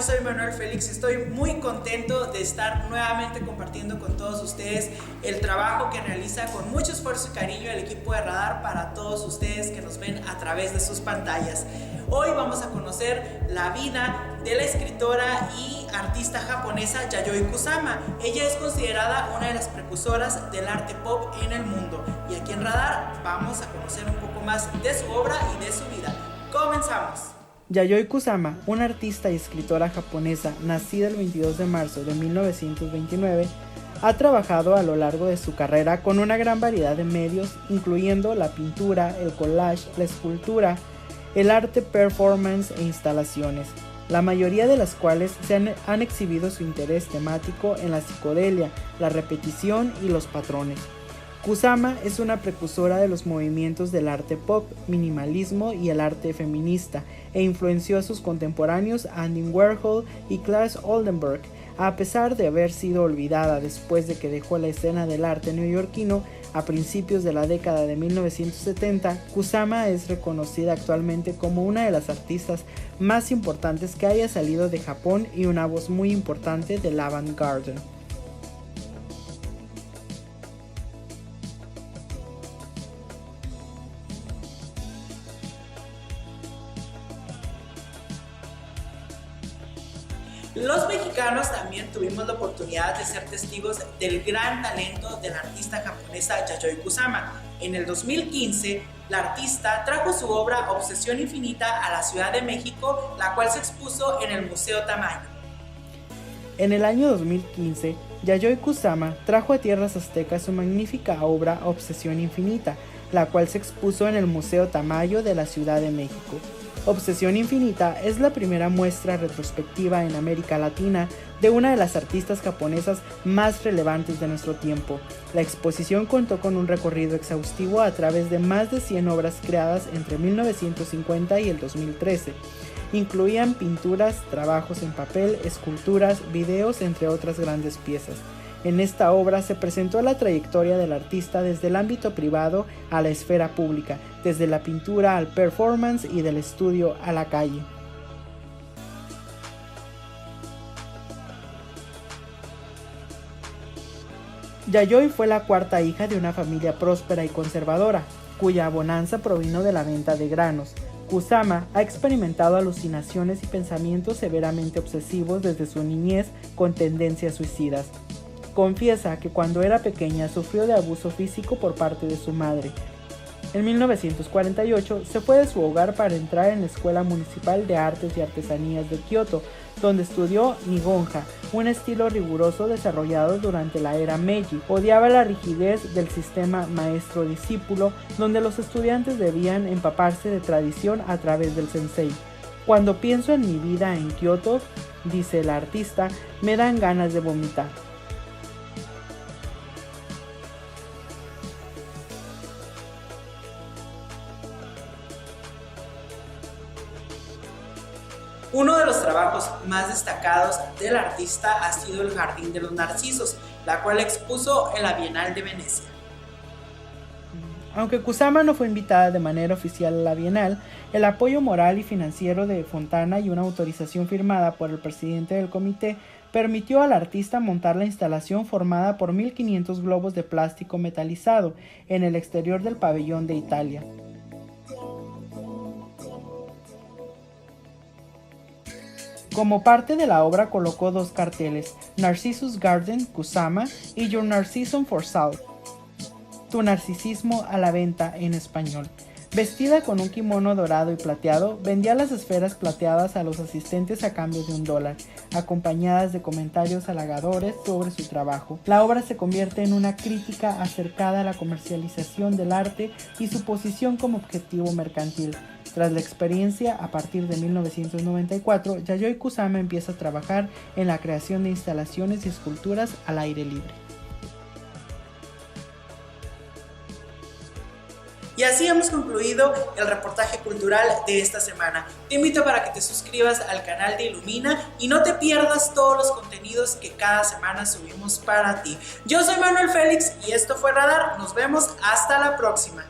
Yo soy Manuel Félix y estoy muy contento de estar nuevamente compartiendo con todos ustedes el trabajo que realiza con mucho esfuerzo y cariño el equipo de Radar para todos ustedes que nos ven a través de sus pantallas. Hoy vamos a conocer la vida de la escritora y artista japonesa Yayoi Kusama. Ella es considerada una de las precursoras del arte pop en el mundo. Y aquí en Radar vamos a conocer un poco más de su obra y de su vida. ¡Comenzamos! Yayoi Kusama, una artista y escritora japonesa nacida el 22 de marzo de 1929, ha trabajado a lo largo de su carrera con una gran variedad de medios, incluyendo la pintura, el collage, la escultura, el arte performance e instalaciones, la mayoría de las cuales han exhibido su interés temático en la psicodelia, la repetición y los patrones. Kusama es una precursora de los movimientos del arte pop, minimalismo y el arte feminista, e influenció a sus contemporáneos Andy Warhol y Claes Oldenburg. A pesar de haber sido olvidada después de que dejó la escena del arte neoyorquino a principios de la década de 1970, Kusama es reconocida actualmente como una de las artistas más importantes que haya salido de Japón y una voz muy importante del avant-garde. Los mexicanos también tuvimos la oportunidad de ser testigos del gran talento de la artista japonesa Yayoi Kusama. En el 2015, la artista trajo su obra Obsesión Infinita a la Ciudad de México, la cual se expuso en el Museo Tamayo. En el año 2015, Yayoi Kusama trajo a tierras aztecas su magnífica obra Obsesión Infinita, la cual se expuso en el Museo Tamayo de la Ciudad de México. Obsesión Infinita es la primera muestra retrospectiva en América Latina de una de las artistas japonesas más relevantes de nuestro tiempo. La exposición contó con un recorrido exhaustivo a través de más de 100 obras creadas entre 1950 y el 2013. Incluían pinturas, trabajos en papel, esculturas, videos, entre otras grandes piezas. En esta obra se presentó la trayectoria del artista desde el ámbito privado a la esfera pública, desde la pintura al performance y del estudio a la calle. Yayoi fue la cuarta hija de una familia próspera y conservadora, cuya bonanza provino de la venta de granos. Kusama ha experimentado alucinaciones y pensamientos severamente obsesivos desde su niñez con tendencias suicidas. Confiesa que cuando era pequeña sufrió de abuso físico por parte de su madre. En 1948 se fue de su hogar para entrar en la Escuela Municipal de Artes y Artesanías de Kioto, donde estudió Nihonja, un estilo riguroso desarrollado durante la era Meiji. Odiaba la rigidez del sistema maestro-discípulo, donde los estudiantes debían empaparse de tradición a través del sensei. Cuando pienso en mi vida en Kioto, dice la artista, me dan ganas de vomitar. Uno de los trabajos más destacados del artista ha sido el Jardín de los Narcisos, la cual expuso en la Bienal de Venecia. Aunque Kusama no fue invitada de manera oficial a la Bienal, el apoyo moral y financiero de Fontana y una autorización firmada por el presidente del comité permitió al artista montar la instalación formada por 1.500 globos de plástico metalizado en el exterior del pabellón de Italia. Como parte de la obra colocó dos carteles, Narcissus Garden Kusama y Your Narcissism for Sale, Tu narcisismo a la venta en español. Vestida con un kimono dorado y plateado, vendía las esferas plateadas a los asistentes a cambio de $1, acompañadas de comentarios halagadores sobre su trabajo. La obra se convierte en una crítica acercada a la comercialización del arte y su posición como objetivo mercantil. Tras la experiencia, a partir de 1994, Yayoi Kusama empieza a trabajar en la creación de instalaciones y esculturas al aire libre. Y así hemos concluido el reportaje cultural de esta semana. Te invito para que te suscribas al canal de Ilumina y no te pierdas todos los contenidos que cada semana subimos para ti. Yo soy Manuel Félix y esto fue Radar. Nos vemos hasta la próxima.